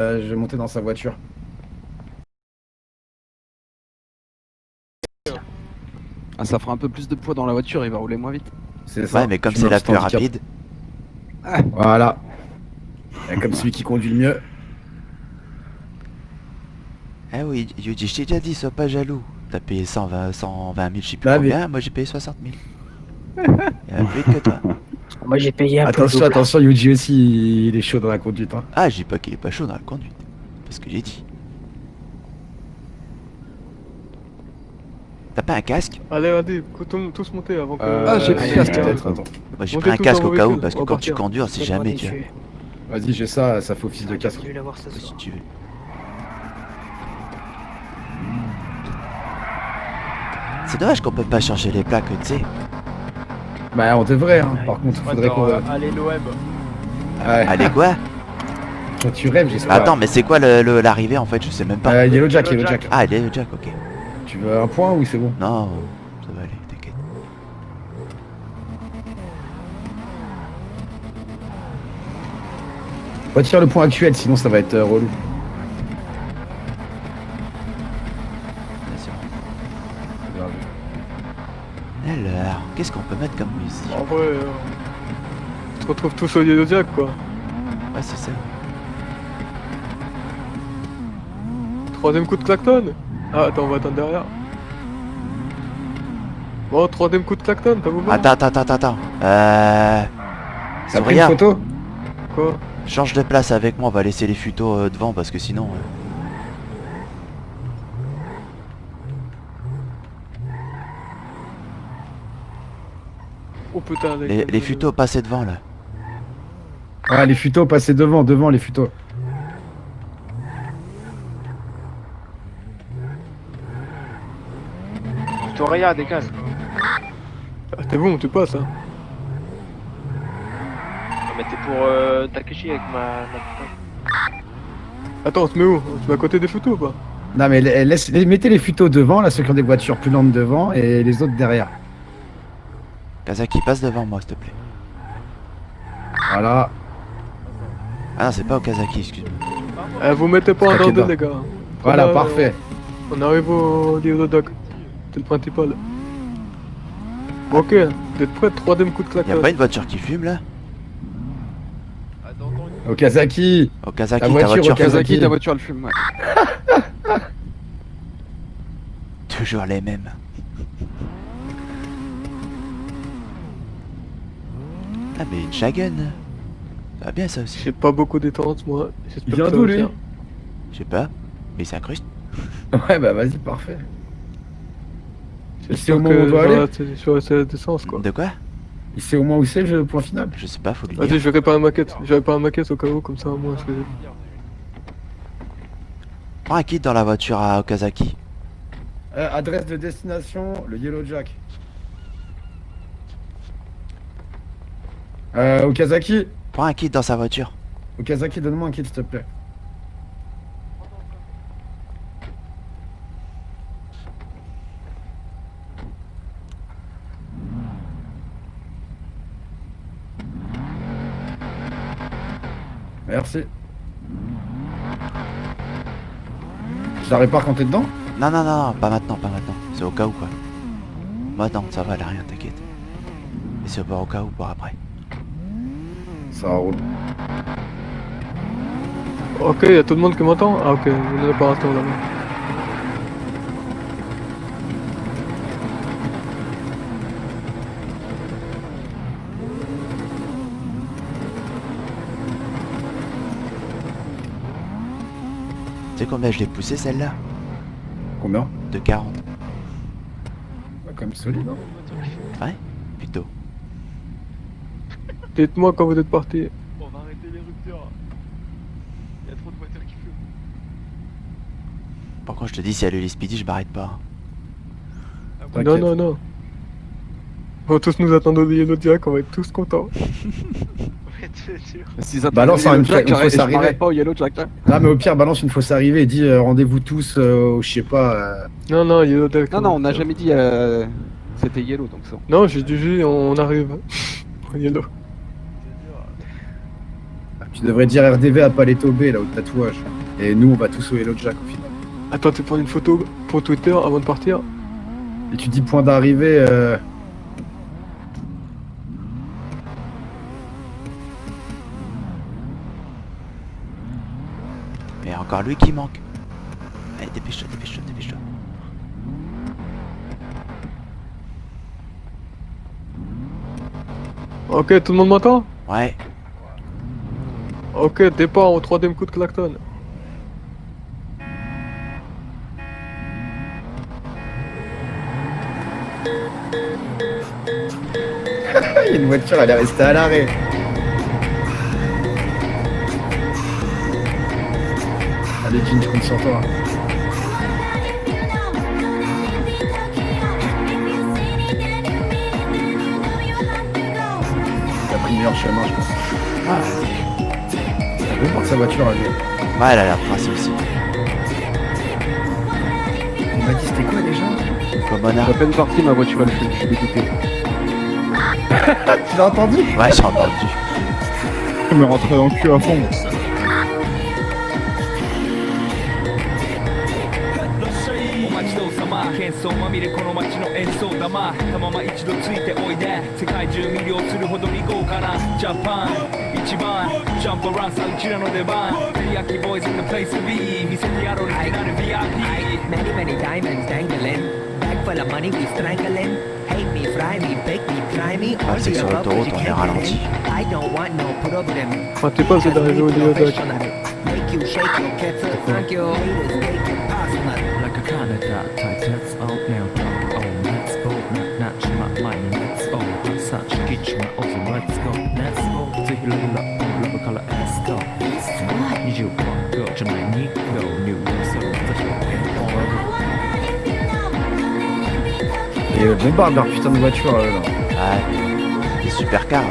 Je vais monter dans sa voiture. Ah, ça fera un peu plus de poids dans la voiture, il va rouler moins vite. C'est Ouais, ça. mais comme Tu c'est mets un la petit plus handicap. rapide. Voilà. Et comme celui qui conduit le mieux. Eh oui, Yuji, je t'ai déjà dit, sois pas jaloux. T'as payé 120 000, je sais plus Là, mais- combien, moi j'ai payé 60 000. Il y a plus vite que toi. Moi j'ai payé un peu le Attention, double. attention, Yuji aussi, il est chaud dans la conduite. Hein. Ah, je dis pas qu'il est pas chaud dans la conduite. C'est ce que j'ai dit. T'as pas un casque? Allez, tous monter avant que. Ah, j'ai allez, pris casque, peut-être, attends. Moi j'ai Montez pris un tous casque dans au vos cas où, véhicules, parce que on va quand tu partir. conduis, on sait jamais, tu vois. Vas-y, j'ai ça, ça fait office de casque. Je vais l'avoir ce Si soir. tu veux. C'est dommage qu'on peut pas changer les plaques, tu sais. Bah, on devrait, hein. Par contre, faudrait qu'on. Allez, l'OM. Ouais. Allez quoi? Quand tu rêves, j'espère. Attends, mais c'est quoi l'arrivée en fait? Je sais même pas. Yellow Jack, Yellow Jack. Ah, il est le Jack, ok. Tu veux un point ou c'est bon? Non, ça va aller, t'inquiète. Retire le point actuel, sinon ça va être relou. Là, c'est bon. Alors, qu'est-ce qu'on peut mettre comme musique? En vrai, on se retrouve tous au Yellow Jack quoi. Ouais, c'est ça. Troisième coup de klaxon. Ah, attends, on va attendre derrière. Bon, troisième coup de klaxon, t'as vous Attends. T'as pris une Souria, photo? Quoi? change de place avec moi, on va laisser les futos devant parce que sinon... Oh putain, les futos, passez devant là. Ah, les futos, passez devant les futos. Toria, dégage. Ah, t'es bon, tu passes hein. Mais t'es pour Takeshi avec ma. Attends, on se met où? On se met à côté des photos ou pas? Non, mais mettez les futos devant, là, ceux qui ont des voitures plus lentes devant, et les autres derrière. Kazaki, passe devant moi s'il te plaît. Voilà. Ah non, c'est pas au Kazaki, excuse-moi. Vous mettez pas en T'inquiète danger pas. les gars. Voilà, On a- parfait. On arrive au Yellow Jack. C'est le principal. Ok, vous êtes prêts? Troisième coup de Y'a klaxon. pas une voiture qui fume là? Okazaki. Au Kazaki, La ta voiture, voiture au fume. Kazaki. Kazaki, ta voiture, elle fume, ouais. Toujours les mêmes. Ah mais une Shagun. Ça va bien ça aussi. J'ai pas beaucoup d'étendance moi. J'espère Il vient que ça d'où, va lui? faire. Je sais pas, mais il s'incruste. Ouais, bah vas-y, parfait. Il sait J'espère au moment où on doit que aller? sur la décence quoi. De quoi? Il sait au moins où c'est le point final? Je sais pas, faut lui Vas-y, dire. je vais réparer ma maquette. Je vais réparer ma maquette au cas où, comme ça au moins je fais. Prends un kit dans la voiture à Okazaki. Adresse de destination, le Yellow Jack. Okazaki. Prends un kit dans sa voiture. Okazaki, donne-moi un kit, s'il te plaît. Merci. Je la répare quand t'es dedans? Non, pas maintenant, pas maintenant. C'est au cas où quoi. Moi non, ça va, là, rien, t'inquiète. Mais c'est pas au cas où pour après. Ça roule. Ok, y'a tout le monde qui m'entend? Ah ok, une réparation là-bas. Tu sais combien je l'ai poussé celle-là? Combien? De 40. Bah, quand même solide, hein. Ouais, plutôt. Dites-moi quand vous êtes partis. On va arrêter les ruptures. Il y a trop de voitures qui fument. Par contre, je te dis, si elle est speedy, je m'arrête pas. Ah Non, T'inquiète. non, non. On va tous nous attendre au Yellow Jack, on va être tous contents. Ouais, tu es sûr. Si ça Balance te une Jack, fausse je arrivée. m'arrête pas au Yellow Jack. Hein. Non, mais au pire, balance une fausse arrivée et dis rendez-vous tous au, je sais pas. Non, non, Yellow Jack. Non, on n'a jamais dit c'était Yellow, donc ça. Non, j'ai dit on arrive. Au Yellow. C'est dur. Tu devrais dire RDV à Paletto B, là, au tatouage. Et nous, on va tous au Hello Jack au final. Attends, tu prends une photo pour Twitter avant de partir? Et tu dis point d'arrivée. Et encore lui qui manque. Allez, dépêche-toi, dépêche-toi, dépêche-toi. Ok, tout le monde m'entend? Ouais. Ok, départ au 3ème coup de klaxon. Il y a une voiture, elle est restée à l'arrêt. Allez, Jean, je compte sur toi. T'as pris le meilleur chemin, je pense. Elle veut voir sa voiture à lui. Ouais, elle a l'air tracée aussi. Il m'a dit c'était quoi déjà? Pomona. J'ai à peine parti ma voiture, elle fume, je suis dégoûté. Tu l'as entendu? Ouais, j'ai entendu. Je me rentrais dans le cul à fond. 喧騒まみれこの街の演奏玉たまま一度ついておいで世界中魅了するほどに豪華なジャパン一番ジャンプランさうちらの出番テリヤキボーイズ in the place to be 見せてやろうになる VIP Many many diamonds dangling Bag full of money we strangling Hate me, fry me, bake me, try me Ah, c'est que sur l'autoroute, on est ralenti. I don't want no problem Ratez pas, c'est d'arriver au Néo Doc. Make you shake your cats Thank you Haters make it personal Like a Canada Titans out now dark oh let's go natch my mind let's go such kitchen over let's go let's go ぜひラブラップラブから let's go 25番go じゃない2 go New York so let's go Et bombarde leur putain de voiture là. Ouais. Des supercars. Hein.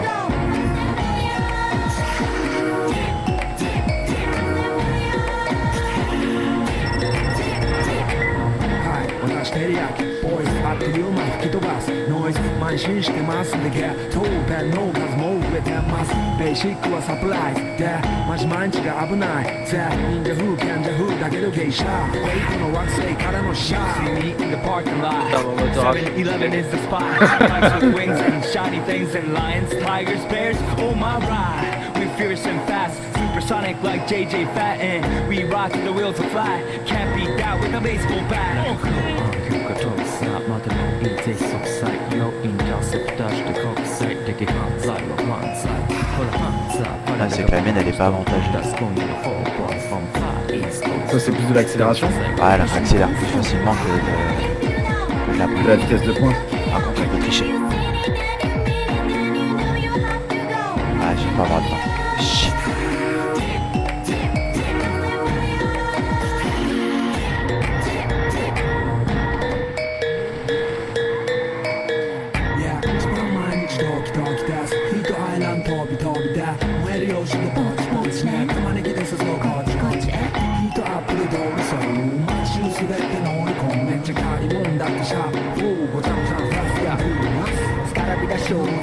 Eleven is the spot. Lights with wings and shiny things and lions, tigers, bears. Oh my ride, we fierce and fast, supersonic like JJ Fatten. We rock till the wheels will fly. Can't beat that with a baseball bat. Là, c'est que la mienne, elle est pas avantageuse. Ça, c'est plus de l'accélération. Ouais, elle accélère plus facilement que la De la vitesse de pointe. Par contre, elle peut tricher. Ah, j'ai pas avoir de temps. Shit.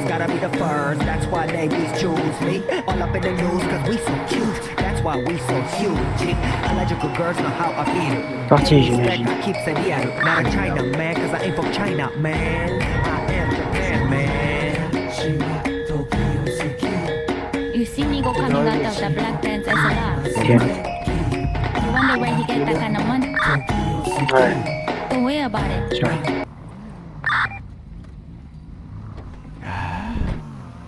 Gotta be the furs, that's why they choose me. All up in the news, cause we so cute. That's why we so huge. Allergical girls know how I feel. Parti, j'imagine. I keep saying yeah, not a China man, cause I ain't from China, man. I am Japan, man. You see me go coming out of the Black Pants SLR. Ok. You wonder where he get that kind of money? Ouais. Don't worry about it. Sûr.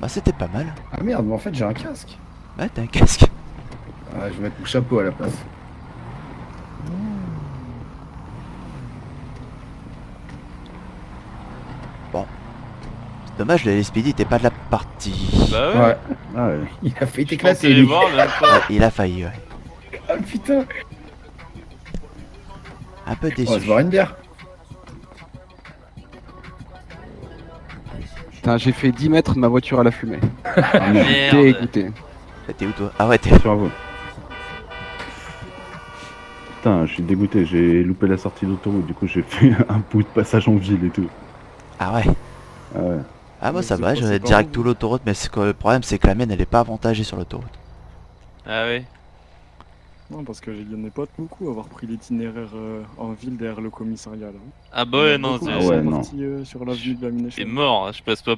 Bah, c'était pas mal. Ah merde, mais en fait j'ai un casque. Ouais, t'as un casque. Ah, je vais mettre mon chapeau à la place. Bon. C'est dommage, le Speedy était pas de la partie. Bah ouais. Ouais. Ah, ouais. Il a fait Je pensais éclater les lui. voir, même pas. Ouais, il a failli, ouais. Ah putain. Un peu On va se déçu. boire une bière. Putain, j'ai fait 10 mètres, ma voiture elle a fumé. Merde. Dégoûté. T'es où toi? Ah ouais, t'es. Sur vous. Putain, je suis dégoûté, j'ai loupé la sortie d'autoroute, du coup j'ai fait un bout de passage en ville et tout. Ah ouais. Ah ouais. Ah moi ça C'est va, pas- j'aurais c'est pas direct bon. tout l'autoroute, mais le problème c'est que la mienne elle est pas avantagée sur l'autoroute. Ah ouais. Non, parce que j'en ai pas beaucoup à avoir pris l'itinéraire en ville derrière le commissariat là. Ah bah ouais, non, Beaucoup c'est Ah qui ouais, sont non. partis, sur l'avenue de la t'es Mination. mort, je passe pas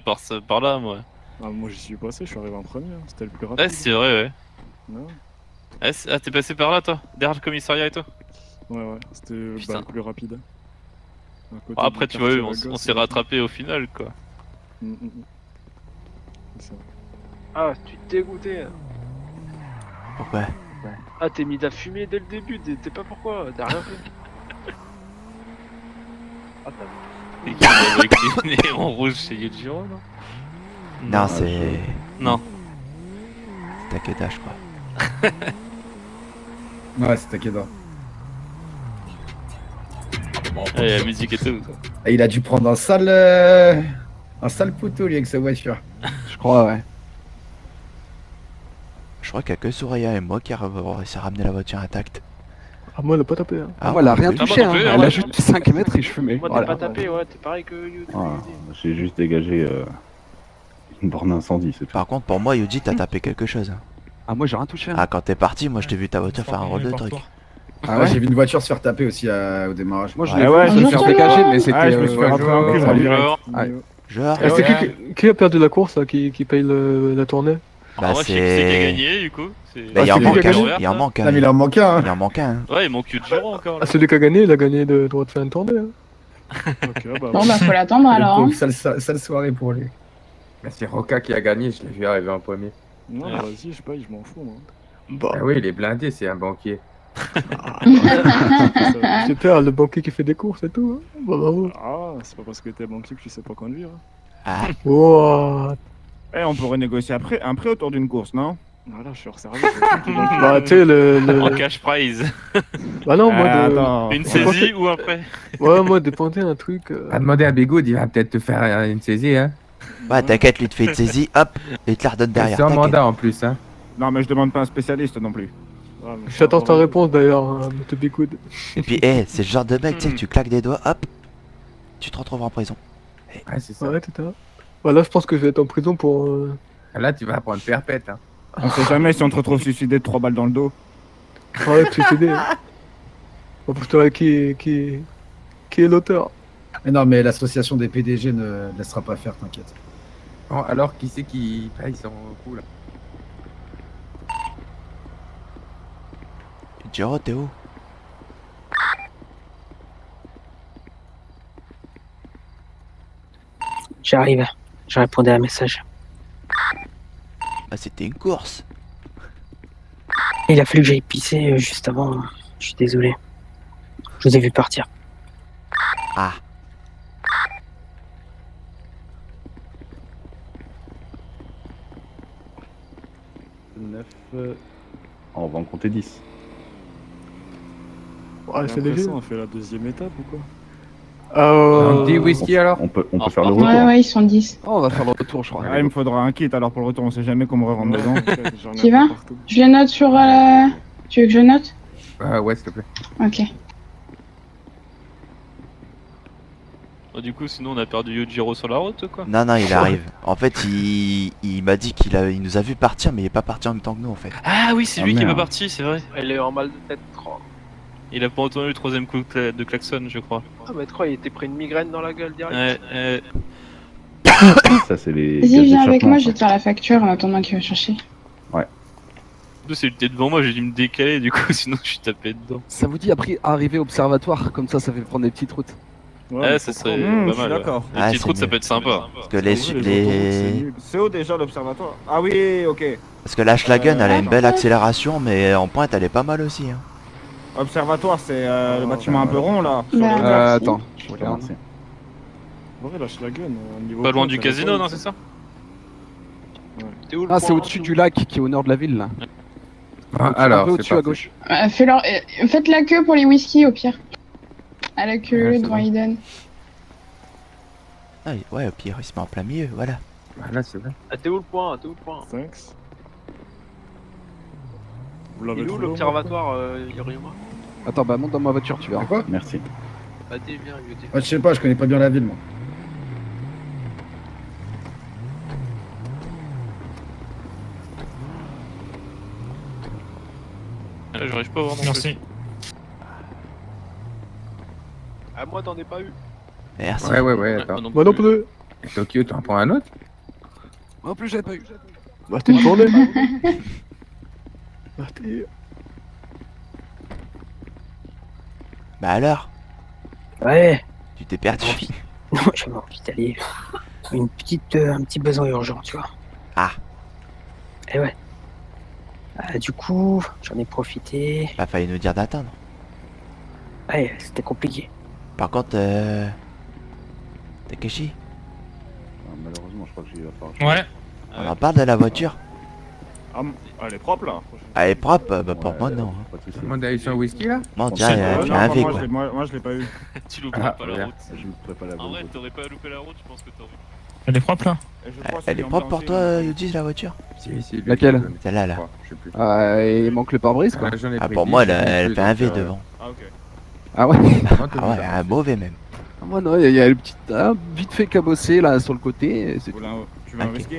par là, moi. Ah, moi j'y suis passé, je suis arrivé en premier, hein, c'était le plus rapide. Ouais, c'est vrai, ouais. Non. Ah, t'es passé par là, toi? Derrière le commissariat et toi? Ouais, c'était Putain. le plus rapide. À côté Bon, après, du tu vois, quartier on Lagos, s'est rattrapé au final, quoi. C'est vrai. Ah, tu t'es dégoûté. Pourquoi? Ah, t'es mis de la fumée dès le début, t'es pas pourquoi, t'as rien fait. Ah, Et qu'il y avait avec les néons rouges chez Yujiro, non? Non, c'est... Non. C'est Takeda, je crois. Ouais, c'est Takeda. Ouais, la musique et tout. Et il a dû prendre un sale poteau, lui, avec sa voiture. Je crois, ouais. Je crois qu'il y a que Soraya et moi qui a réussi à ramener la voiture intacte. Ah, moi elle a pas tapé. Hein. Ah, Moi, elle a rien oui. touché, Ah, hein. moi non plus, Elle hein. a juste 5 mètres et je fumais. Moi, t'es Voilà. pas tapé, ouais, t'es pareil que You. Voilà. J'ai juste dégagé une borne incendie, c'est tout. Par contre, pour moi, Yuji, t'as tapé quelque chose. Hein. Ah, moi, j'ai rien touché. Hein. Ah, quand t'es parti, moi, je t'ai vu ta voiture faire un rôle de truc. Ah Ouais, ouais. j'ai vu une voiture se faire taper aussi au démarrage. Moi, je Ouais, l'ai ouais, vu, je me suis bonjour, fait dégager, mais c'était. Ah, je me suis fait rattraper en cul, ouais. en direct. Ouais. Genre, Eh, c'est qui a perdu la course là, qui paye la tournée? bah, Moi, je sais qui c'est qui a gagné, du coup. Bah, il en c'est lui manque qui a un. gagné. Il en manque Non, un. mais il en manque un. Hein. Il en manque un. Ouais, il manque Yujiro encore. Ah, Là. celui qui a gagné, il a gagné de droit de faire une tournée. Hein. Ok, bah, Bon, bah, faut l'attendre Le alors. pauvre, Hein. sale soirée pour lui. C'est Roca qui a gagné, je l'ai vu arriver en premier. Non, Ouais. vas-y, je paye, je m'en fous. Moi. Bon. Ah oui, il est blindé, c'est un banquier. Super, le banquier qui fait des courses et tout. Hein. Bravo. Ah, c'est pas parce que t'es banquier que tu sais pas conduire. Ah. What? Eh, on pourrait négocier après un prix autour d'une course, non? Voilà, je suis hors service. Bah, tu sais, le... En cash prize. Bah non, moi, attends. Une saisie ou un prêt? Ouais, moi, dépendait un truc. A demandé à Bigoud, il va peut-être te faire une saisie, hein. Ouais, t'inquiète, lui te fait une saisie, hop, et il te la redonne derrière. Sans t'inquiète. mandat en plus, hein. Non, mais je demande pas un spécialiste non plus. J'attends ta réponse d'ailleurs, hein, te Bigoud. Et puis, c'est le genre de mec, tu sais, que tu claques des doigts, hop, tu te retrouves en prison. Ouais, c'est ça. Ouais, c'est ça. Voilà, je pense que je vais être en prison pour. Là, tu vas prendre perpète, hein. On sait jamais si on te retrouve suicidé de 3 balles dans le dos. Ouais, suicider. Bon, pour savoir qui est l'auteur. Mais non, mais l'association des PDG ne laissera pas faire, t'inquiète. Bon, alors, qui c'est qui paye son coup, là? Jiro, t'es où? J'arrive, je répondais à un message. Bah, c'était une course. Il a fallu que j'aille pisser juste avant. Je suis désolé. Je vous ai vu partir. Ah. On va en compter 10. Ouais, c'est léger. On fait la deuxième étape ou quoi? On dit whisky alors? On peut faire le retour. Ouais, ouais, ils sont 10. Oh, on va faire le retour, je crois. Ah, il me faudra un kit alors pour le retour, on sait jamais qu'on me rentre dedans. Tu y vas? Je le note sur. Tu veux que je note? Ouais, s'il te plaît. Ok. Bah, du coup, sinon, on a perdu Yujiro sur la route, quoi. Non, non, il arrive. En fait, il m'a dit il nous a vu partir, mais il est pas parti en même temps que nous, en fait. Ah oui, c'est Ah, lui qui est pas merde. parti, c'est vrai. Elle est en mal de tête, trop. Il a pas entendu le troisième coup de klaxon, je crois. Ah, mais quoi, il était pris une migraine dans la gueule direct. Ouais, Ça, c'est les. Vas-y, gaz viens avec d'échappement, moi, je ça. vais te faire la facture en attendant qu'il va chercher. Ouais. c'est lui était devant moi, j'ai dû me décaler, du coup, sinon je suis tapé dedans. Ça vous dit après arriver au observatoire, comme ça fait prendre des petites routes. Ouais, ça serait pas je suis mal. d'accord. Les Ah, petites c'est routes, ça mieux. peut être sympa. Parce que les... C'est où déjà l'observatoire? Ah oui, ok. Parce que la Schlagen, elle a une belle accélération, mais en pointe, elle est pas mal aussi. Hein. Observatoire, c'est le bâtiment un peu rond là. sur Bah, le- merci. Attends, je Je te regarde. remercie. Ouais, la Schlagen, niveau. Pas loin pointe, du elle est casino, pas non, ouf. c'est ça? T'es où le Ah, c'est point au-dessus du lac qui est au nord de la ville, là. Un peu Alors, c'est au-dessus à parti. gauche. Faites la queue pour les whisky au pire. À la queue Ouais, c'est devant bon. Eden. Ah, ouais, au pire, il se met en plein milieu, voilà. Voilà, c'est vrai. Ah, t'es où le point? T'es où le point? Thanks. Vous Il l'avez est où trouvé, l'observatoire, Yoriyama? Attends, bah monte dans ma voiture, tu verras. Quoi? Merci. Bah, t'es bien, Yoté. Ouais, je sais pas, je connais pas bien la ville, moi. J'arrive pas à voir non Merci. Ah, moi, t'en ai pas eu. Merci. Ouais, attends. Moi non plus. Tokyo, t'en prends un autre? Moi en plus, j'avais pas eu. Bah, t'es une journée. Bah, t'es. Bah alors, Ouais. tu t'es perdu. Non, j'avais envie d'aller. Un petit besoin urgent, tu vois. Ah. Et ouais. Du coup, j'en ai profité. Bah fallait nous dire d'attendre. Ouais, c'était compliqué. Par contre, Takeshi, Malheureusement, je crois que j'y vais falloir. Ouais. on en parle de la voiture. Ah, elle est propre là. Elle est propre, bah pour moi non. hein. Pas de soucis. Tout le monde a eu son whisky là? Moi on dirait Ouais, tu non, as un moi, V moi, quoi. moi, je l'ai pas eu. Tu louperas pas la merde. route. Je ne ferai pas la En bonne vrai, route. t'aurais pas loupé la route, je pense que t'aurais. Elle est propre là. Et je crois que Elle c'est est propre pour ambiancé, toi, donc, Yuji, la voiture? Si, Laquelle? Celle-là là. Je sais plus. Ah, il manque le pare-brise quoi. J'en ai Ah pris pour 10, moi j'en ai elle plus, fait un V donc, devant. Ah, ok. Ah ouais. Ah ouais, un mauvais même. Moi non, il y a le petit vite fait cabossé là sur le côté. C'est tout. Tu veux un Ok. whisky?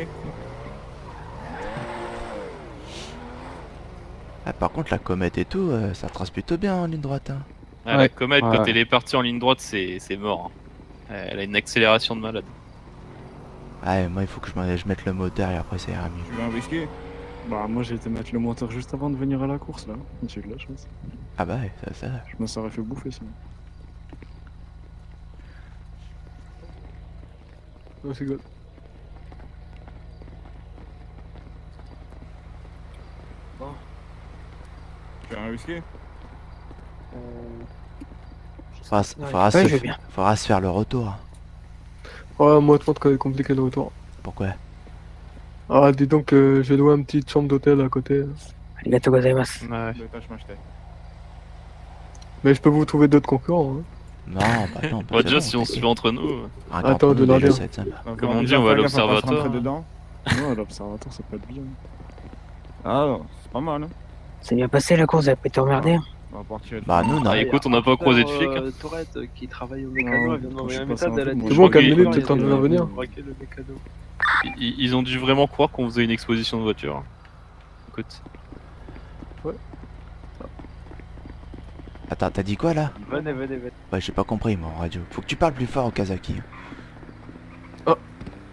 Ah, par contre la comète et tout, ça trace plutôt bien en ligne droite. Hein. Ah, la Ouais. comète, Ouais. quand elle est partie en ligne droite, c'est mort. Hein. Elle a une accélération de malade. Ouais, moi il faut que je mette le moteur et après ça ira mieux. Tu veux un whisky? Bah, moi j'ai été mettre le moteur juste avant de venir à la course là. J'ai eu de la chance. Ah bah ouais, ça. Je me serais fait bouffer sinon. Oh, c'est good. Tu veux un whisky? Ouais, je veux bien. Faudra se faire le retour. Hein. Ouais, moi je pense que c'est compliqué le retour. Pourquoi? Ah, dis donc, j'ai loué une petite chambre d'hôtel à côté. Arigatou gozaimasu. Ouais. De tâche m'acheter. Mais je peux vous trouver d'autres concurrents. Hein. Non, bah non. Bah, déjà, si on se fait entre nous. Attends, de déjà, l'ordre. ça va être sympa. Comme on dit, on va à l'observatoire. dedans. Non, l'observatoire ça peut être bien. Ah, c'est pas mal. Hein. C'est bien passé la course, vous avez pas été emmerdé. On va partir. Bah nous non. Ah, écoute, on n'a pas croisé de flics. Hein. Tourette qui travaille au mécano, elle vient de m'envoyer un je sais pas, message, elle a dit. c'est bon, calme-les, t'es le temps de venir venir. braquer le mécano. Ils ont dû vraiment croire qu'on faisait une exposition de voiture. Écoute. Attends, t'as dit quoi là? Venez. Ouais, j'ai pas compris moi en radio. Faut que tu parles plus fort au Kazaki. Oh.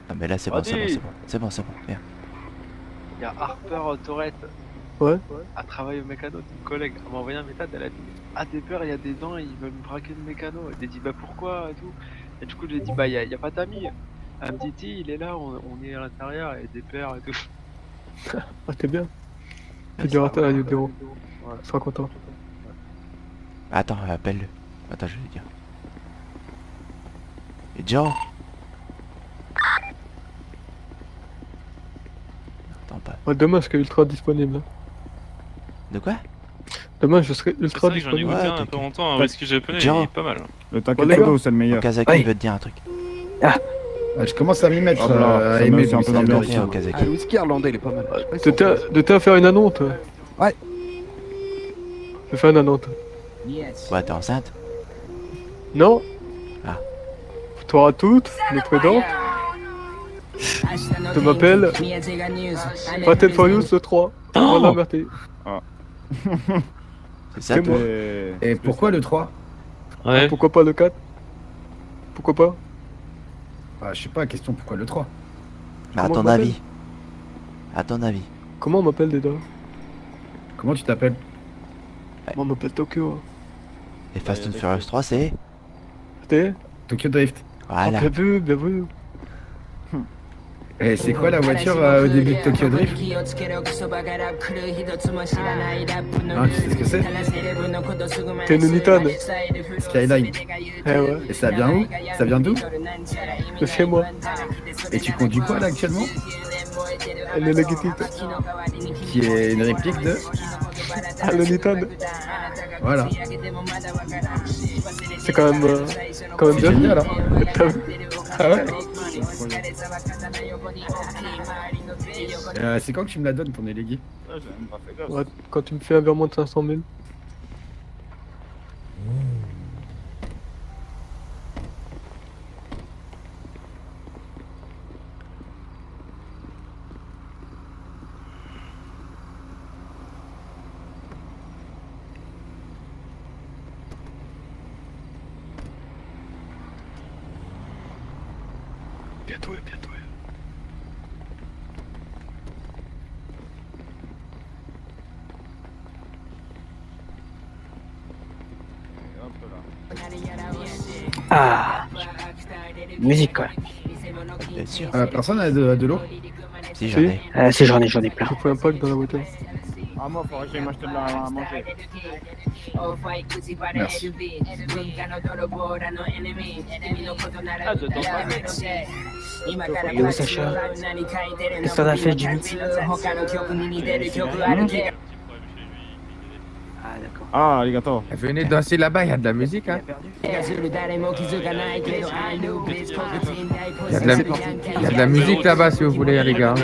Ah mais là c'est bon, c'est bon, viens. Il y a Harper Tourette. Ouais. Elle travaille au mécano, une collègue. Elle m'a envoyé un message, elle a dit ah des peurs, il y a des dents, ils veulent me braquer le mécano. Elle m'a dit bah pourquoi et tout. Et du coup j'ai dit bah y a pas d'amis. Elle me dit ti, il est là, on est à l'intérieur, et des pères et tout. Ah, t'es bien. Tu diras à Yudero. Je serai content. Attends, appelle-le. Attends, je vais lui dire. Et Joe. Attends pas. Ouais, demain je serai ultra disponible. De quoi? Demain je serai C'est ultra vrai que j'en ai disponible. goûté un il y a pas longtemps, un whisky japonais, il Genre. est pas mal. Le Oh, Takekado, c'est le meilleur. Kazaki Ouais. veut te dire un truc. Je commence à m'y mettre. Ah, bah, à ça aimer me fait un le peu whisky d'ambiance. américain. Au Kazaki. Ah, le whisky irlandais, il est pas mal. Je sais pas si on- De t'as faire une annonce. Ouais. Je vais faire une annonce. Ouais, t'es enceinte? Non. Ah. Toi à toutes, les présentes. Je m'appelle Fatal Furious 3. Voilà, merci. C'est ça C'est toi? moi. Et pourquoi le 3? Ouais. Pourquoi pas le 4? Pourquoi pas? Bah, je sais pas, question pourquoi le 3? Mais à Comment ton on m'appelle avis? À ton avis? Comment on m'appelle déjà? Comment tu t'appelles? Moi on m'appelle Tokyo. Et Fast and Furious 3 c'est? T'es? Tokyo Drift. Voilà. Bien vu, bien vu. Et c'est quoi la voiture au début de Tokyo Drift? Ah, tu sais ce que c'est? T'es une Nitan. Skyline. Eh ouais. Et ça vient où? Ça vient d'où? De chez moi. Et tu conduis quoi là actuellement? Elle est légitime. Qui est une réplique de? Ah, le Nitan. Voilà. C'est quand même C'est bien. génial, hein? T'as vu? Ah ouais? C'est quand que tu me la donnes ton élégué? Ouais, quand tu me fais un virement de 500 000. bientôt, bientôt. Ah, musique quoi. Bien sûr. Personne a de l'eau? Si, j'en ai. Si, j'en ai plein. Je fais un pack dans la voiture. Ah, moi, faudrait que j'aille m'acheter de la à manger. Merci. Ah, dedans. Yo, Sacha. Qu'est-ce que t'en as fait, Jimmy? Ah, d'accord. Ah, alligator. Venez danser là-bas, il y a de la musique, hein. Il y a de la musique là-bas si vous voulez, les gars.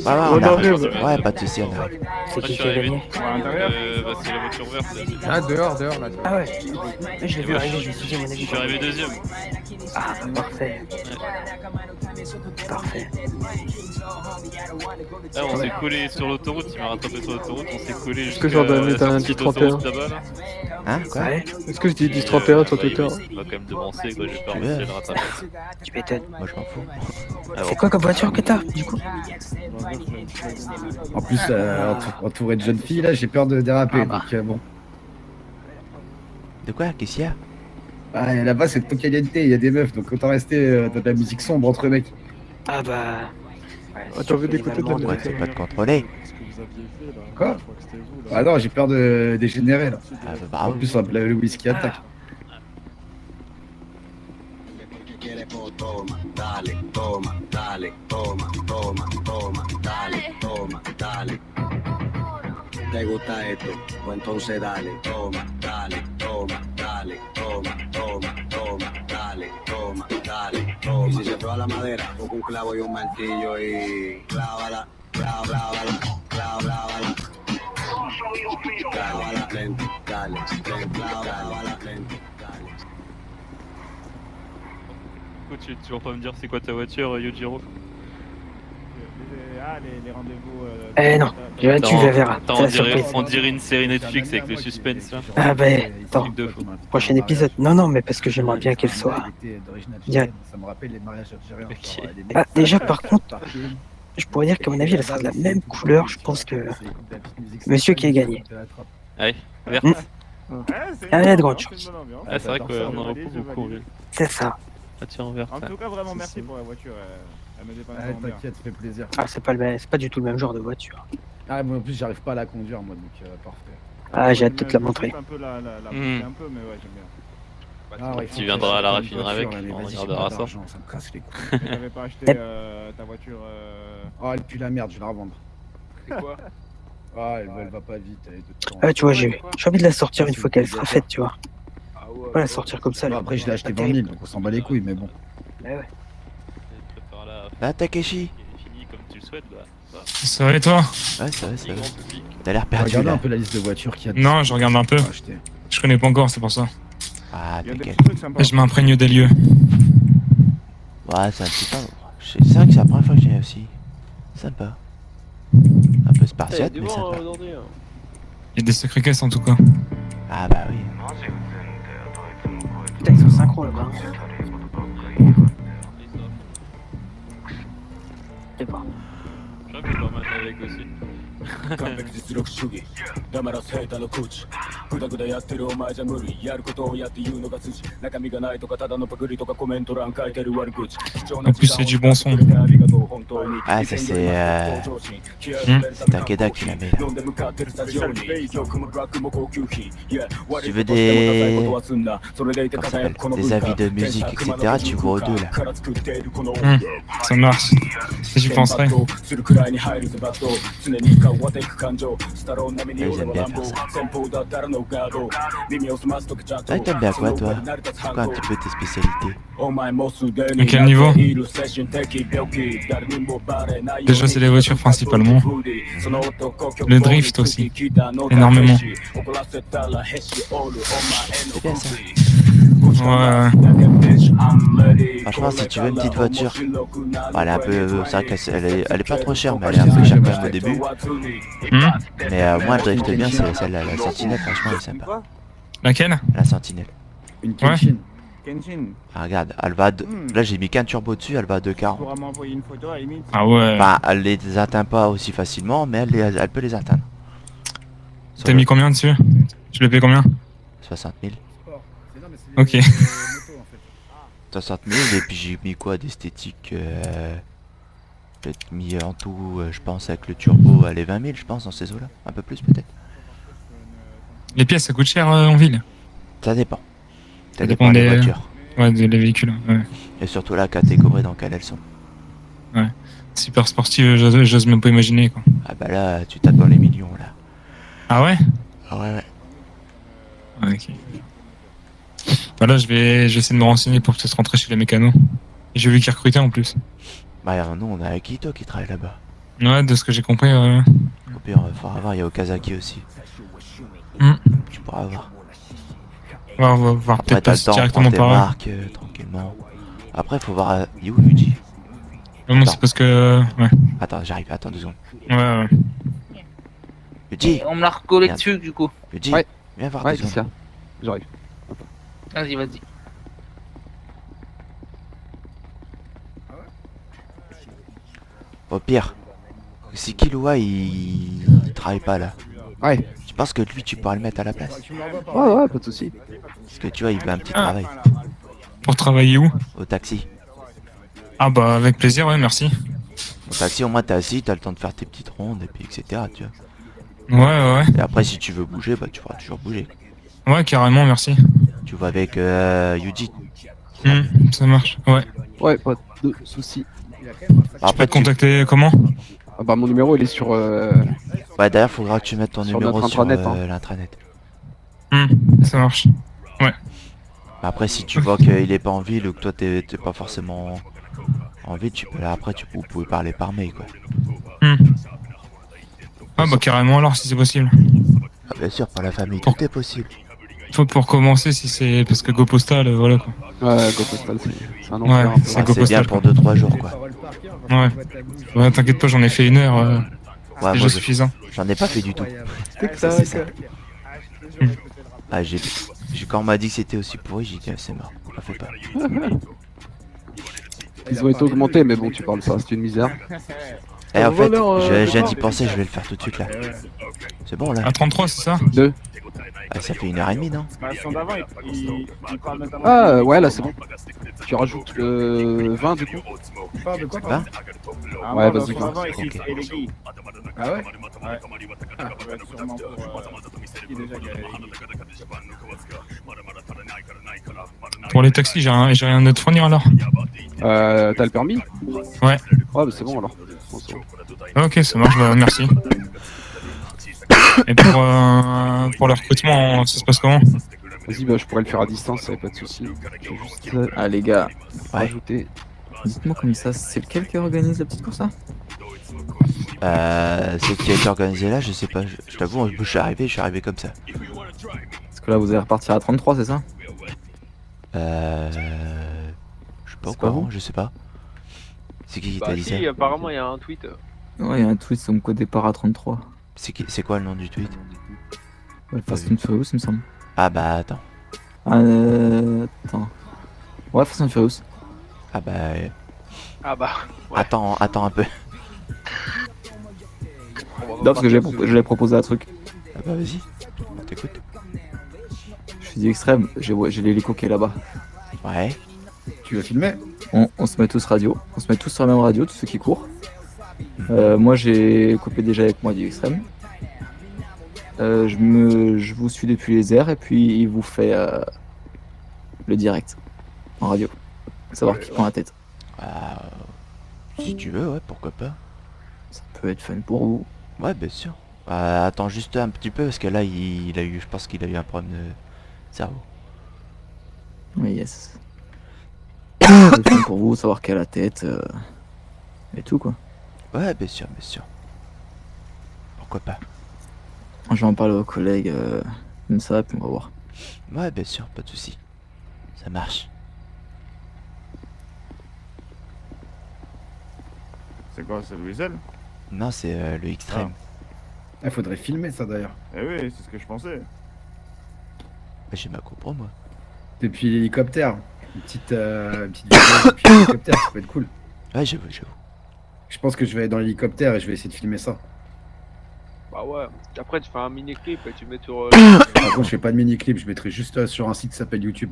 Ah, on arrive. Ouais, pas de soucis, on arrive. C'est qui a gagné? C'est la voiture verte. Ah, dehors, là. Ah ouais. Je l'ai vu arriver, je me suis dit, à mon avis. Je suis arrivé deuxième. Ah, parfait. Parfait. Là, on s'est collé sur l'autoroute, il m'a rattrapé sur l'autoroute, on s'est collé Est-ce que je leur donne un 10-31? Hein, quoi? Est-ce que je dis 10-31 sur Twitter? On va quand même devancer, quoi, j'ai pas réussi à le rattraper. Tu m'étonnes. Moi, je m'en fous. C'est quoi comme voiture que t'as, du coup? En plus, entouré de jeunes filles, là, j'ai peur de déraper. Donc, bon. De quoi? Qu'est-ce qu'il y a? Ah, là-bas, c'est trop caliente, il y a des meufs, donc autant rester dans de la musique sombre entre mecs. Ah bah. Ah, t'as envie d'écouter de la Ouais, c'est pas de contrôler. Quoi? Ah non, j'ai peur de dégénérer là. Ah, bah, bravo. En plus, le whisky attaque. ¿Te gusta esto? Pues entonces dale, toma, dale, toma, dale, toma, toma, toma, dale, toma, dale, toma. Y si se prueba la madera, busca un clavo y un martillo y clávala, clávala, clávala. Clávala, lento, dale, clávala, lento, dale. Pourquoi tu veux toujours pas me dire c'est quoi ta voiture, Yojiro? Ah, les rendez-vous. Non, tu la verras. Attends, on dirait une série Netflix avec le suspense là. Ah bah, attends. Prochain épisode. Non, mais parce que j'aimerais bien qu'elle soit. Direct. Ça me rappelle les mariages algériens. Ah, déjà, par contre, je pourrais dire qu'à mon avis, elle sera de la même couleur. Je pense que. Monsieur qui a gagné. Allez, verte. Ah, il y a de grandes chances. Ah, c'est vrai qu'on en a beaucoup. C'est ça. Ah, tiens, verte. En tout cas, vraiment merci pour la voiture. Elle me dépanne vraiment bien. T'inquiète, ça fait plaisir. Ah, c'est pas du tout le même genre de voiture. Ah, moi en plus, j'arrive pas à la conduire, moi, donc parfait. Ah, j'ai hâte de te la montrer. Un peu la pousser un peu, mais ouais, j'aime bien. Ah, ouais, tu viendras à la raffinerie avec, on regardera ça. Ça me casse les couilles. Mais t'avais pas acheté ta voiture Oh, elle pue la merde, je vais la revendre. C'est quoi? Ah, elle va pas vite, elle est de temps. Ah, tu vois, j'ai envie de la sortir une fois qu'elle sera faite, tu vois. Pas la sortir comme ça. Bon, après, je l'ai acheté 20 000, donc on s'en bat les couilles, mais bon. Ouais. Là, Takeshi. Comme tu le souhaites, bah. Ça va et toi? Ouais, ça va. T'as l'air perdu Regardez là. un peu la liste de voitures qu'il y a. Non, je regarde un peu. Je connais pas encore, c'est pour ça. Ah, t'inquiète. Je m'imprègne des lieux. Ouais, c'est un petit peu. C'est vrai que c'est la première fois que j'y viens aussi. Sympa. Un peu spartiate, mais sympa. Il y a des secrets caisses en tout cas. Ah bah oui. Putain, ils sont synchro là-bas. Je sais pas. Je crois que je peux remettre avec aussi. 完璧実力主義黙らすヘーターの口グダグダやってるお前じゃ無理やることをやって言うのが筋中身がないとかただのパクリとかコメント欄書いてる悪口 En plus c'est du bon son. Ah ça c'est un Kedak qui l'a mis là. Si tu veux des... Comment ça s'appelle, des avis de musique etc, tu vois aux deux là. Ça marche. J'y penserai. Ils aiment bien faire ça. Ah, t'aimes bien quoi toi? C'est quoi un petit peu tes spécialités? À quel niveau? Déjà c'est les voitures principalement. Le drift aussi. Énormément. C'est bien ça. Ouais. Franchement si tu veux une petite voiture, elle est un peu... C'est vrai qu'elle est pas trop chère mais elle est un peu chère quand même au début. Mais moi elle drift bien, c'est celle-là, la Sentinelle, franchement elle est sympa. Laquelle? La Sentinelle. Une Kenshin. Kenshin. Ah, regarde, elle va de... Là j'ai mis qu'un turbo dessus, elle va à 2,40. Tu pourras m'envoyer une photo à la limite. Ah ouais. Bah, elle les atteint pas aussi facilement, mais elle peut les atteindre. T'as mis combien dessus? Tu l'as payé combien? 60 000. Ok. 60 000 et puis j'ai mis quoi d'esthétique j'ai mis en tout, je pense avec le turbo, allez 20 000 je pense dans ces eaux-là. Un peu plus peut-être. Les pièces ça coûte cher en ville? Ça dépend. Ça dépend des voitures. Ouais, des véhicules. Ouais. Et surtout la catégorie dans laquelle elles sont. Ouais. Super sportive, j'ose même pas imaginer quoi. Ah bah là, tu tapes dans les millions là. Ah ouais? Ah ouais, ouais. Ouais, ok. Bah là, je vais essayer de me renseigner pour peut-être rentrer chez les mécanos. Et j'ai vu qu'ils recrutaient en plus. Bah nous, on a Akito qui travaille là-bas. Ouais, de ce que j'ai compris. Au pire, il faudra voir, il y a Okazaki aussi. Tu pourras voir. On va voir Après, peut-être t'as le passer temps, directement prends tes par là. marques tranquillement. Après, faut voir où Yuji. Non, c'est parce que... Ouais. Attends, j'arrive, attends 2 secondes. Ouais. Yuji. On me l'a recollé dessus du coup. Yuji, Ouais. viens voir Ouais, 2 c'est secondes. ça. J'arrive. Vas-y. Au pire, si Killua il travaille pas là. Ouais. Tu penses que lui tu pourras le mettre à la place? Ouais, pas de soucis. Parce que tu vois, il veut un petit travail. Pour travailler où? Au taxi. Ah bah avec plaisir, ouais, merci. Au taxi, au moins t'es assis, t'as le temps de faire tes petites rondes et puis etc. Tu vois. Ouais. Et après, si tu veux bouger, bah tu pourras toujours bouger. Ouais, carrément, merci. Tu vas avec Yuji. Ça marche, ouais. Ouais, pas de soucis. Tu peux te contacter comment? Ah bah mon numéro il est sur... Ouais, d'ailleurs, faudra que tu mettes ton sur numéro notre sur intranet, l'intranet. Ça marche. Ouais. Après, si tu vois qu'il est pas en ville ou que toi t'es pas forcément en ville, tu peux là après vous pouvez parler par mail quoi. Ah bah carrément alors si c'est possible. Ah, bien sûr, pour la famille, tout est possible. Pour commencer, si c'est parce que Go Postal, voilà quoi. Ouais, Go Postal, c'est un enfer. Ouais, un peu. c'est Go C'est Postal. bien pour 2-3 jours quoi. Ouais, t'inquiète pas, j'en ai fait 1 heure. Ouais, C'est moi, déjà suffisant. J'en ai pas fait du tout. Ça, C'est ça. Ah, quand on m'a dit que c'était aussi pourri, j'ai dit c'est mort, on fait pas. Ils ont été augmentés, mais bon, tu parles pas, c'est une misère. Et en fait, je viens d'y penser, je vais le faire tout de suite là. C'est bon là. À 33, c'est ça? 2. Ah, ça fait 1h30 non? Bah, son d'avant, il parle notamment. Ah, ouais, là c'est bon. Tu rajoutes 20 du coup. Tu parles de quoi, 20? Ah, ouais, non, vas-y, son 20. d'avant, il Ok. est les guilles. Ah ouais? Ouais. Ah, ça va être sûrement pour... qui déjà qui a- Pour les taxis, j'ai rien à te fournir alors? T'as le permis? Ouais. Ouais, bah c'est bon alors. Bon, c'est bon. Ok, ça marche, bah merci. Et pour le recrutement, ça se passe comment? Vas-y, bah je pourrais le faire à distance, y'a pas de soucis. Je vais juste Ah les gars, rajouter. dites-moi comme ça, c'est lequel qui organise la petite course là? C'est qui a été organisé là, je sais pas, je t'avoue, je suis arrivé comme ça. Parce que là vous allez repartir à 33, c'est ça? Je sais pas au courant, je sais pas. C'est qui t'a dit ça? Si, apparemment il y a un tweet. Ouais, il y a un tweet sur mon code départ à 33. C'est quoi le nom du tweet? Ouais, Fast and Furious, il me semble. Ah bah attends. Attends. Ouais, Fast and Furious. Ah bah... Ah bah... Ouais. Attends un peu. Non, parce que j'avais proposé un truc. Ah bah vas-y, on t'écoute. Je suis dit extrême, j'ai l'hélico qui est là-bas. Ouais. Tu veux filmer? On se met tous radio, on se met tous sur la même radio, tous ceux qui courent. Moi j'ai coupé déjà avec moi du extrême. Je vous suis depuis les airs et puis il vous fait le direct en radio. Savoir qui prend la tête. Si tu veux, ouais, pourquoi pas. Ça peut être fun pour vous. Ouais, bien sûr. Attends juste un petit peu parce que là, il a eu, je pense qu'il a eu un problème de cerveau. Oui, yes. C'est fun pour vous, savoir qui a la tête et tout quoi. Ouais, bien sûr, bien sûr. Pourquoi pas. Je vais en parler aux collègues comme ça, puis on va voir. Ouais, bien sûr, pas de soucis. Ça marche. C'est quoi, c'est le Weasel? Non, c'est le Extreme. Il faudrait filmer ça d'ailleurs. Eh oui, c'est ce que je pensais. J'ai ma GoPro moi. Depuis l'hélicoptère. Une petite vidéo depuis l'hélicoptère, ça peut être cool. Ouais, j'avoue. Je pense que je vais aller dans l'hélicoptère et je vais essayer de filmer ça. Bah ouais, après tu fais un mini clip et tu mets sur. Par contre, je fais pas de mini-clip, je mettrai juste sur un site qui s'appelle YouTube.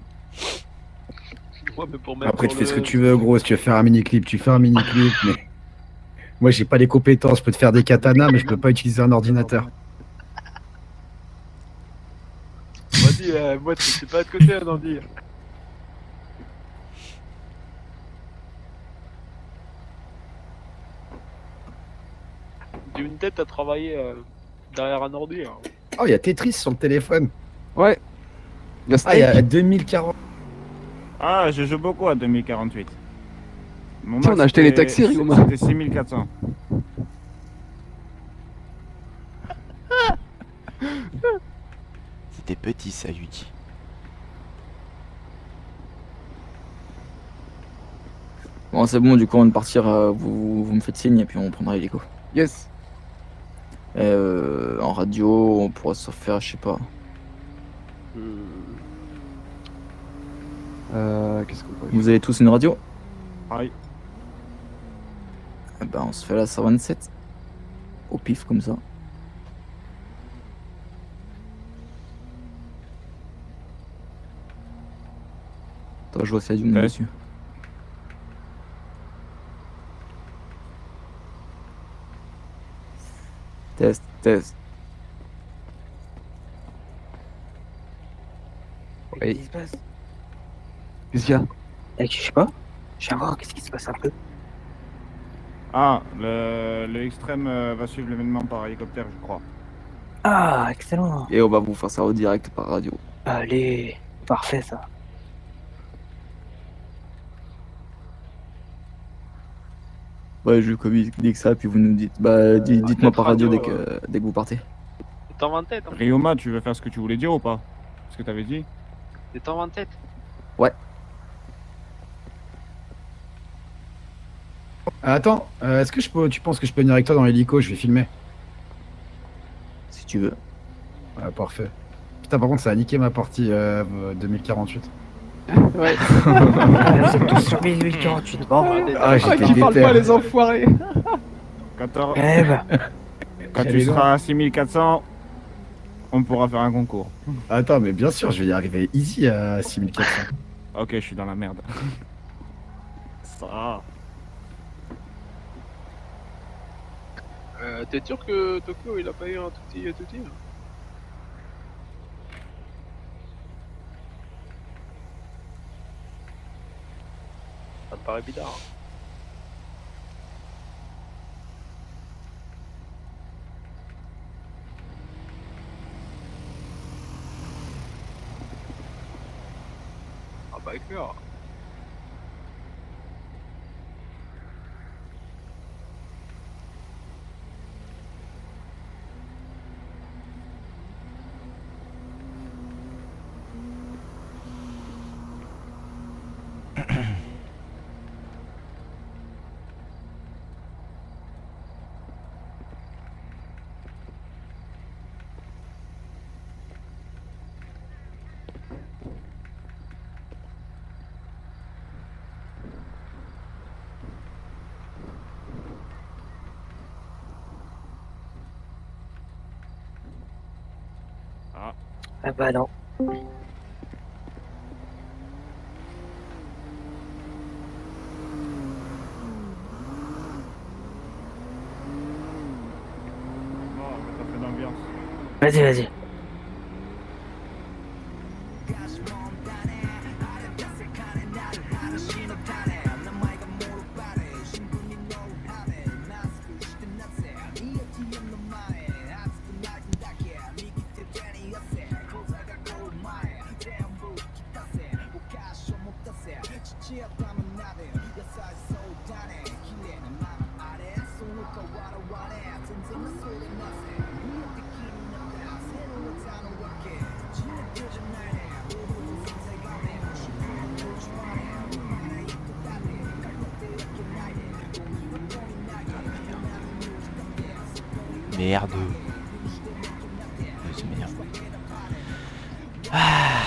Ouais, mais pour mettre Après, tu sur fais ce que le- tu veux, gros. Si tu veux faire un mini-clip, tu fais un mini-clip, mais. Moi, j'ai pas les compétences. Je peux te faire des katanas, mais je peux pas utiliser un ordinateur. Vas-y, moi c'est pas de côté, Andy. J'ai une tête à travailler derrière un ordi. Hein. Oh, il y a Tetris sur le téléphone. Ouais. Ah, il y a 2040. Ah, je joue beaucoup à 2048. Mon Tiens, on max, a acheté les c'était- taxis, Ryoma. C'était 6400. C'était petit ça, Yuji. Bon, c'est bon, du coup, on va partir. Vous me faites signe et puis on prendra l'hélico. Yes. En radio, on pourra se faire, je sais pas. Qu'est-ce qu'on peut Vous avez tous une radio? Oui. Eh ben, on se fait la 127. Au pif, comme ça. Attends, je vois ça du monde Ouais. dessus. Test, test. Qu'est-ce qui se passe? Qu'est-ce qu'il y a? Je sais pas. Je viens voir qu'est-ce qui se passe un peu. Ah, le extrême va suivre l'événement par hélicoptère, je crois. Ah, excellent. Et on va vous faire ça au direct par radio. Allez, parfait ça. Ouais, je communique que ça, puis vous nous dites. Bah, dites-moi par radio dès que vous partez. T'es en tête, hein. Ryoma, tu veux faire ce que tu voulais dire ou pas? Ce que t'avais dit? T'es en tête. Ouais. Attends, est-ce que tu penses que je peux venir avec toi dans l'hélico? Je vais filmer. Si tu veux. Ouais, parfait. Putain, par contre, ça a niqué ma partie 2048. Ouais. Vous êtes tous sur 1848. Bon. Ah, Pourquoi j'étais tu parles déter. pas, les enfoirés? Quand, Eh ben. quand tu Allez, seras à 6400, on pourra faire un concours. Attends, mais bien sûr, je vais y arriver easy à 6400. Ok, je suis dans la merde. Ça. T'es sûr que Tokyo il a pas eu un touti là? Ça te paraît bizarre. Ah bah clair. Ah bah non. Bon, ça fait d'ambiance. Vas-y, vas-y. Merde. Ça m'énerve. Ah.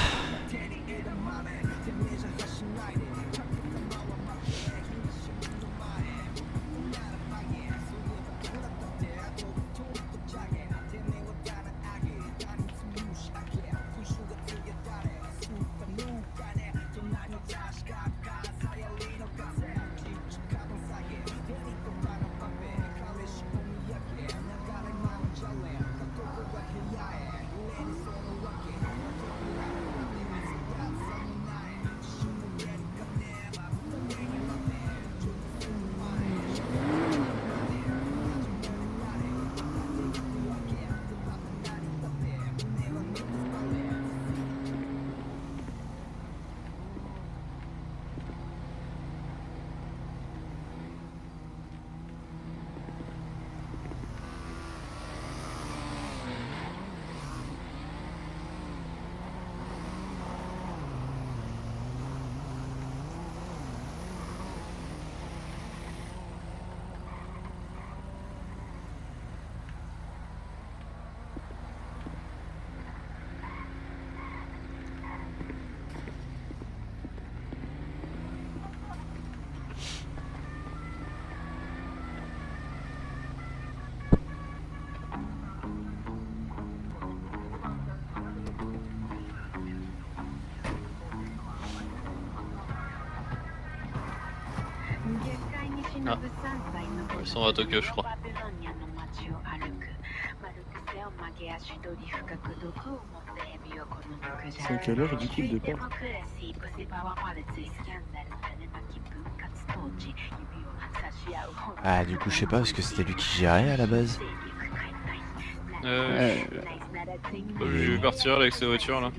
Ah. Ils sont à Tokyo, je crois. C'est à quelle heure du coup le départ? Ah, du coup, je sais pas, parce que c'était lui qui gérait à la base. Je vais partir là, avec sa voiture là.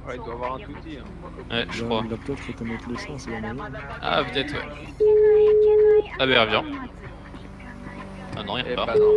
Ouais, il doit avoir un touti. Hein. Ouais, je crois. Le laptop, faut te mettre l'essence, c'est la moyenne. Ah, peut-être, ouais. Ah, bah, elle revient. Ah non, y'a pas. Bah non.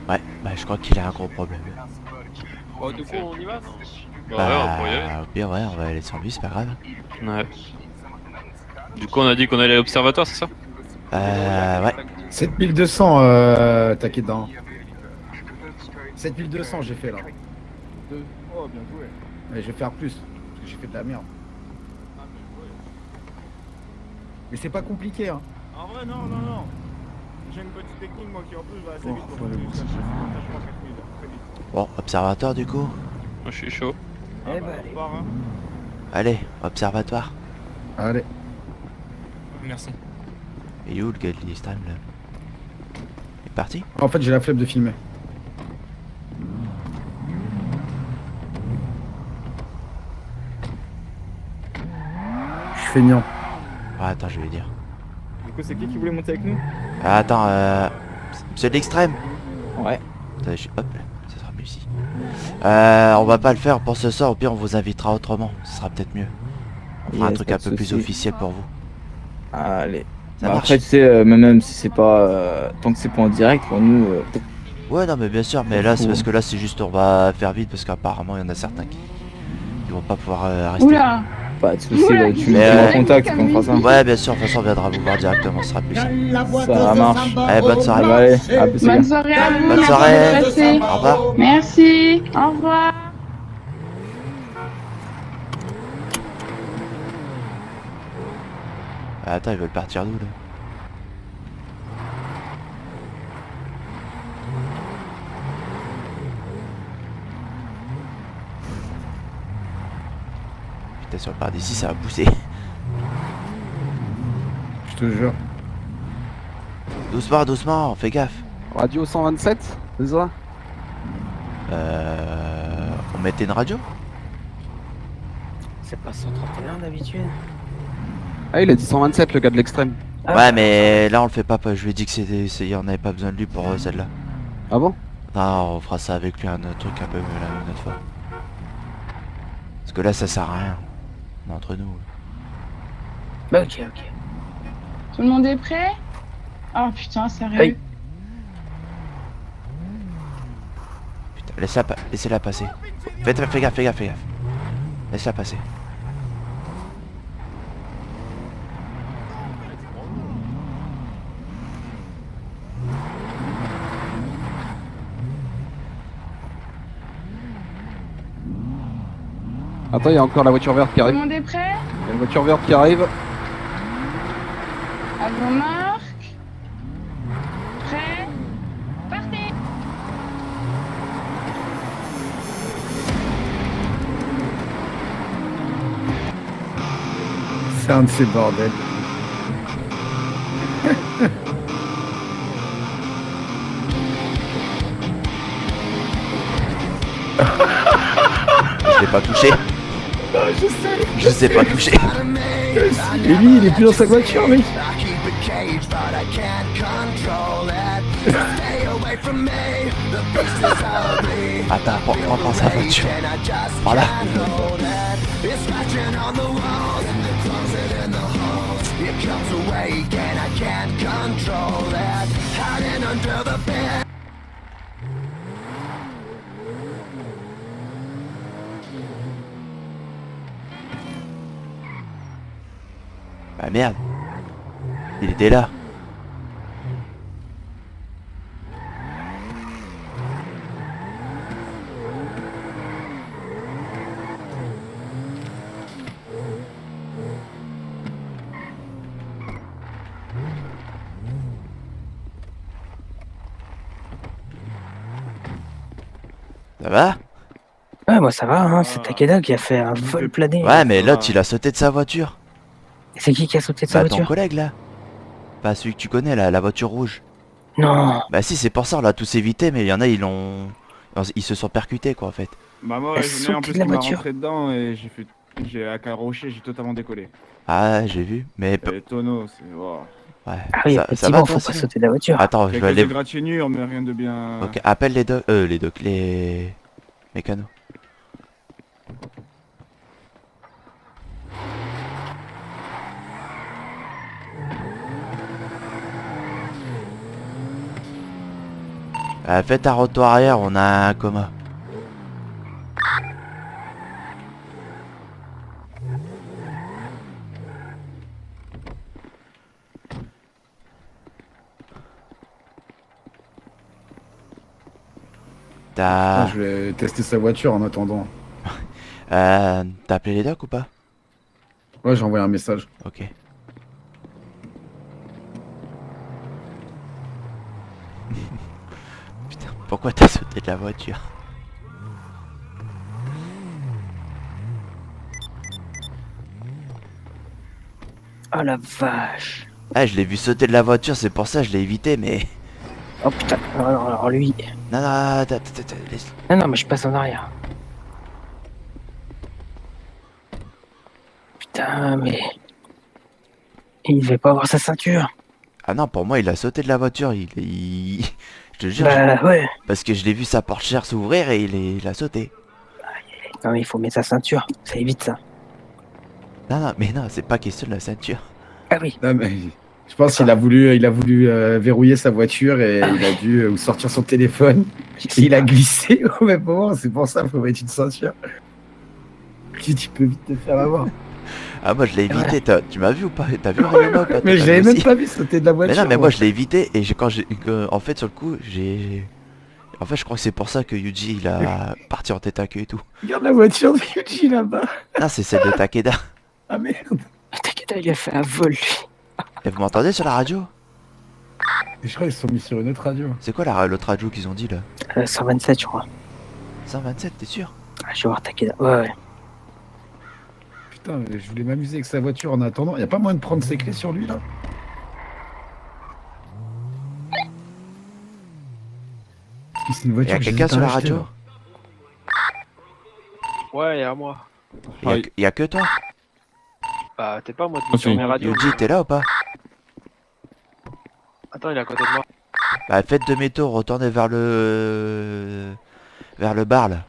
Ouais, bah je crois qu'il a un gros problème. Bon, du coup, on y va, non? Bah ouais, on pourrait y aller. Au pire, ouais, on va aller sans lui, c'est pas grave. Ouais. Du coup, on a dit qu'on allait à l'observatoire, c'est ça? Ouais. 7200, t'inquiète dans. 7200, j'ai fait là. Oh, bien joué. Mais je vais faire plus, parce que j'ai fait de la merde. Mais c'est pas compliqué, hein. En vrai, non, non, non. J'ai une petite technique, moi, qui en plus va assez vite pour que ça se fasse en 4 minutes, très vite. Bon, observatoire du coup. Moi, je suis chaud. Ah bah, on part, hein. Allez, observatoire. Allez. Merci. Et où le gars de l'Extrême là? Il est parti? En fait, j'ai la flemme de filmer. Je suis feignant. Ah, attends, je vais dire. Du coup, c'est qui voulait monter avec nous? Ah, attends, monsieur de l'Extrême. Ouais. Attends, hop, ça sera mieux ici. On va pas le faire pour ce soir, au pire on vous invitera autrement, ce sera peut-être mieux. On fera un Yes, truc pas un de peu plus souci. officiel pour vous. Allez. Ça Bah, marche. après, tu sais, même si c'est pas. Tant que c'est pas en direct, pour nous. Ouais, non, mais bien sûr, mais là c'est parce que là c'est juste on va faire vite parce qu'apparemment il y en a certains qui vont pas pouvoir rester. Oula. Pas de soucis, Oula, bah, tu me Mais, contactes et qu'on fera ça. Ouais, bien sûr, de toute façon on viendra vous voir directement, ce sera plus simple. Ça marche. Allez, bonne soirée. Bah, allez, à plus, les Bonne gars. soirée à vous. Bonne merci soirée. d'être passé. Au revoir. Merci. Au revoir. Attends, ils veulent partir d'où là? Putain, sur le par d'ici ça va pousser. Je te jure. Doucement, doucement, fais gaffe. Radio 127, c'est ça? On mettait une radio? C'est pas 131 d'habitude. Ah, il a dit 127, le gars de l'extrême. Ouais, mais là on le fait pas, je lui ai dit que c'était, on avait pas besoin de lui pour celle-là. Ah bon? Non, on fera ça avec lui, un autre truc un peu la autre fois. Parce que là ça sert à rien. On est entre nous. Bah, ok, ok. Tout le monde est prêt? Oh putain, sérieux. Hey. Putain, laissez-la passer. Fais gaffe, fais gaffe. Laisse-la passer. Attends, il y a encore la voiture verte qui Tout le arrive. monde est prêt? Il y a une voiture verte qui arrive. À vos marques. Prêt? Partez! C'est un de ces bordels. l'ai pas touché. Je sais. Je sais pas toucher. Et lui, il est plus dans sa voiture, mec. Attends, prends sa voiture. Voilà. Bah merde. Il était là. Ça va? Ouais, moi ça va, hein. C'est Takeda qui a fait un vol plané. Ouais, mais l'autre, il a sauté de sa voiture. C'est qui a sauté de sa Bah ton voiture? collègue là. Pas celui que tu connais là, la voiture rouge. Non. Bah si, c'est pour ça, on l'a tous évité, mais il y en a, ils se sont percutés quoi en fait. Bah moi, Elle j'en ai en saute plus de la qui m'a voiture. rentré dedans et j'ai à carrocher, j'ai totalement décollé. Ah, j'ai vu, mais... Les tonneaux, c'est... Oh. Ouais. Ah oui, ça effectivement, va faut toi pas sinon sauter de la voiture. Attends, je vais Quelques aller... égratignures, mais rien de bien... Ok, appelle les mécanos. Faites un retour arrière, on a un coma. T'as... Je vais tester sa voiture en attendant. T'as appelé les docs ou pas? Ouais, j'ai envoyé un message. Ok. Putain, pourquoi t'as sauté de la voiture? Oh la vache. Ah, je l'ai vu sauter de la voiture, c'est pour ça je l'ai évité, mais... Oh putain, alors lui. Non, non, attends, laisse... Non, mais je passe en arrière. Putain, mais... Il devait pas avoir sa ceinture. Ah non, pour moi, il a sauté de la voiture, je te jure. Bah ouais. Parce que je l'ai vu sa portière s'ouvrir et il a sauté. Non, mais il faut mettre sa ceinture, ça évite ça. Non, mais non, c'est pas question de la ceinture. Ah oui. Non, mais je pense qu'il a voulu, verrouiller sa voiture et il a dû sortir son téléphone. Et il a glissé au même moment, c'est pour ça qu'il faut mettre une ceinture. Tu peux vite te faire avoir. Ah, moi je l'ai évité, tu m'as vu ou pas? T'as vu Rayoma ou pas? Mais je l'avais même pas vu sauter de la voiture. Mais non, mais moi je l'ai évité et en fait, sur le coup, en fait, je crois que c'est pour ça que Yuji il a parti en tête à queue et tout. Regarde la voiture de Yuji là-bas. Non, c'est celle de Takeda. Ah merde. Takeda, il a fait un vol lui. Et vous m'entendez sur la radio? Et je crois qu'ils se sont mis sur une autre radio. C'est quoi l'autre radio qu'ils ont dit là? 127, je crois. 127, t'es sûr? Ah, je vais voir Takeda. Ouais. Putain, je voulais m'amuser avec sa voiture en attendant. Y a pas moyen de prendre ses clés sur lui là? C'est une voiture. Y'a quelqu'un sur la radio? Ouais, y'a moi. Y'a que toi? Bah, t'es pas moi, t'es sur mes radios. Yuji, t'es là ou pas? Attends, il est à côté de moi. Bah, faites demi-tour, retournez vers le bar là.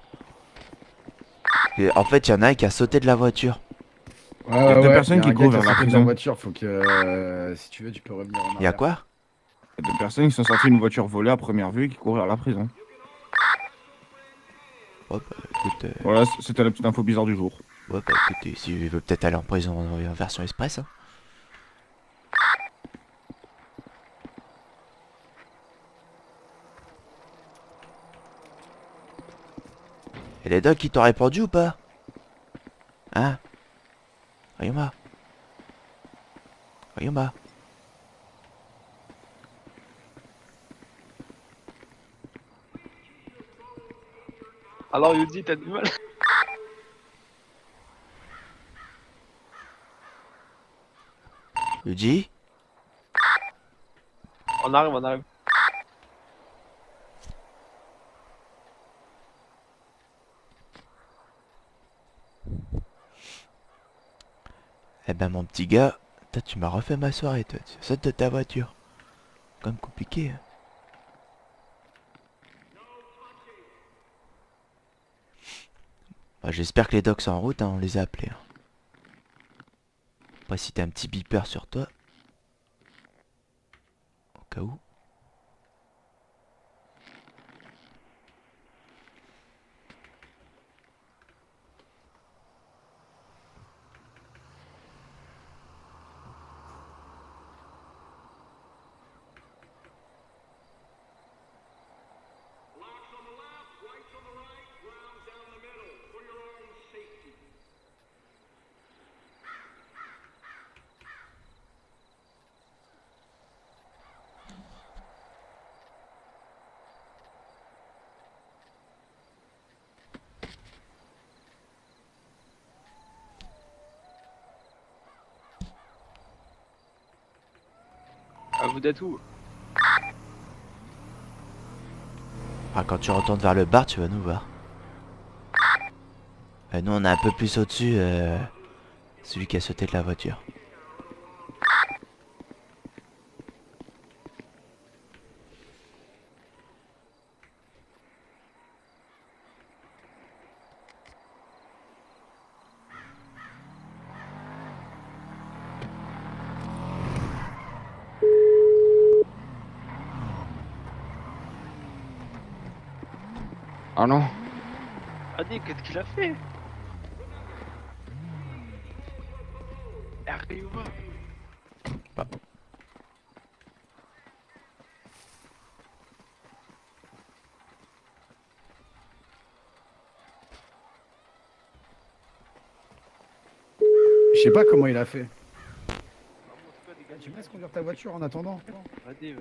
Et en fait, il y en a un qui a sauté de la voiture. Ouais, Il y a deux ouais, personnes qui y a un gars courent qui a vers la sauté de prison. voiture, faut que si tu veux, tu peux revenir en arrière. Il y a quoi? Il y a deux personnes qui sont sorties d'une voiture volée à première vue et qui courent vers la prison. Oh, bah, écoute, Voilà, c'était la petite info bizarre du jour. ouais, bah écoutez, si il veut peut-être aller en prison en version express. Hein. Et les dogs, ils t'ont répondu ou pas? Hein? Ryoma? Ryoma? Alors, Yuji, t'as du mal? Yuji? On arrive, on arrive. Eh ben mon petit gars, toi tu m'as refait ma soirée toi, tu sautes de ta voiture. Comme compliqué. Hein. Bah, j'espère que les docs sont en route, hein, on les a appelés. Hein. Après si t'as un petit beeper sur toi. Au cas où. À vous d'être où? Ah, quand tu retournes vers le bar, tu vas nous voir. Nous on est un peu plus au-dessus, celui qui a sauté de la voiture. Ah non. Adi, qu'est-ce qu'il a fait? Arrive. Bah. Je sais pas comment il a fait. Tu me laisses conduire ta voiture en attendant? Vas-y.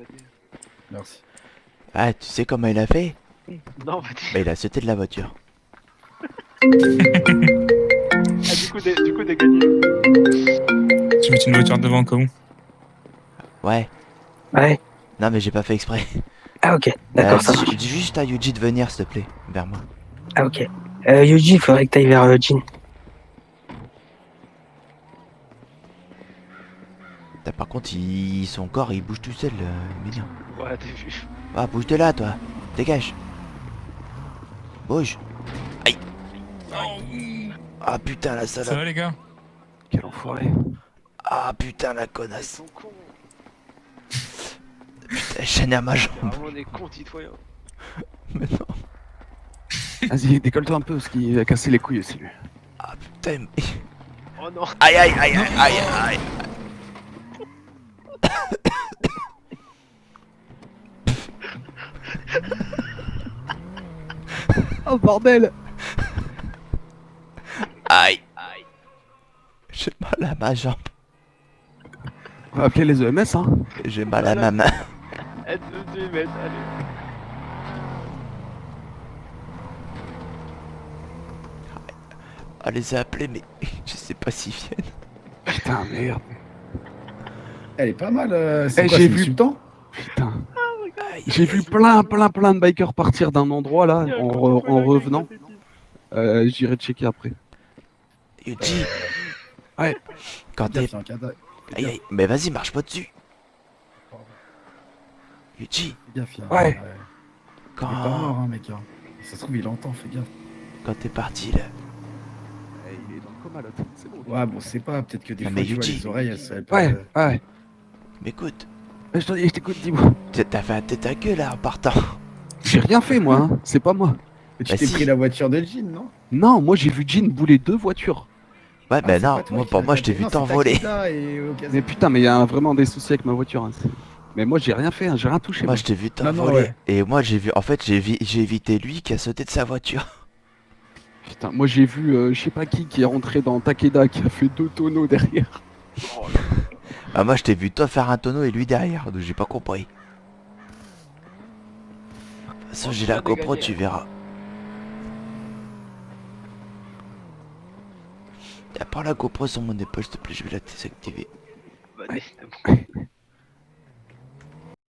Merci. Ah, tu sais comment il a fait? Non, vas-y. Bah il a sauté de la voiture. Ah, du coup, t'es gagné. Tu mets une voiture devant au cas où. Ouais. Ouais. Non mais j'ai pas fait exprès. Ah ok, d'accord, ça marche. Dis juste à Yuji de venir s'il te plaît, vers moi. Ah ok. Yuji, il faudrait que t'ailles vers Jin. Par contre, son corps il bouge tout seul, mignon. Ouais, t'as vu. Ah, bouge de là toi. Dégage. Bouge. Aïe. Ah putain la salope. Ça va les gars? Quel enfoiré. Ah putain la connasse. Putain, chaîne à ma jambe. Vraiment des cons citoyens. Mais non. Vas-y, décolle-toi un peu parce qu'il a cassé les couilles aussi lui. Ah putain. Mais... Oh non. Aïe aïe aïe aïe aïe aïe. Oh bordel. Aïe. J'ai mal à ma jambe. On va appeler les EMS hein. J'ai mal à ma main. Aide de 2 mètres, allez. On les a appelés mais je sais pas s'ils viennent. Putain merde. Elle est pas mal, Eh, quoi, j'ai c'est vu- insultant? Putain. J'ai vu plein de bikers partir d'un endroit là en revenant. J'irai checker après. Yuji. Ouais. Quand t'es... Aïe aïe. Mais vas-y, marche pas dessus. Yuji. Fais gaffe, Ouais. Quand... Il est pas mort, hein, mec. Hein. Ça se trouve, il entend, fais gaffe. Quand t'es parti là. Il est dans le coma là, c'est bon. Ouais, bon, c'est pas, peut-être que des Ah, fois, mais tu vois, Yuji. les oreilles, elles Ouais, ouais. Mais écoute. Je t'écoute, dis-moi. T'as fait un tête à queue là en partant. J'ai rien fait moi, hein. C'est pas moi. Mais tu Bah t'es si. pris la voiture de Jean, non? Non, moi j'ai vu Jean bouler 2 voitures. Ouais, Ah, ben c'est non, pas toi moi qui pour l'as moi je t'ai tapé. vu Non, c'est t'envoler. Takeda et Okazaki. Mais putain, mais il y a vraiment des soucis avec ma voiture. Hein. Mais moi j'ai rien fait, hein. J'ai rien touché. Moi je t'ai vu Non, non, t'envoler. ouais. Et moi j'ai vu, en fait j'ai évité lui qui a sauté de sa voiture. Putain, moi j'ai vu je sais pas qui est rentré dans Takeda qui a fait 2 tonneaux derrière. Bah moi je t'ai vu toi faire un tonneau et lui derrière, donc j'ai pas compris. De toute façon j'ai la GoPro, tu verras. Prends la GoPro sur mon épaule s'il te plaît, je vais la désactiver. Vas-y, c'est bon.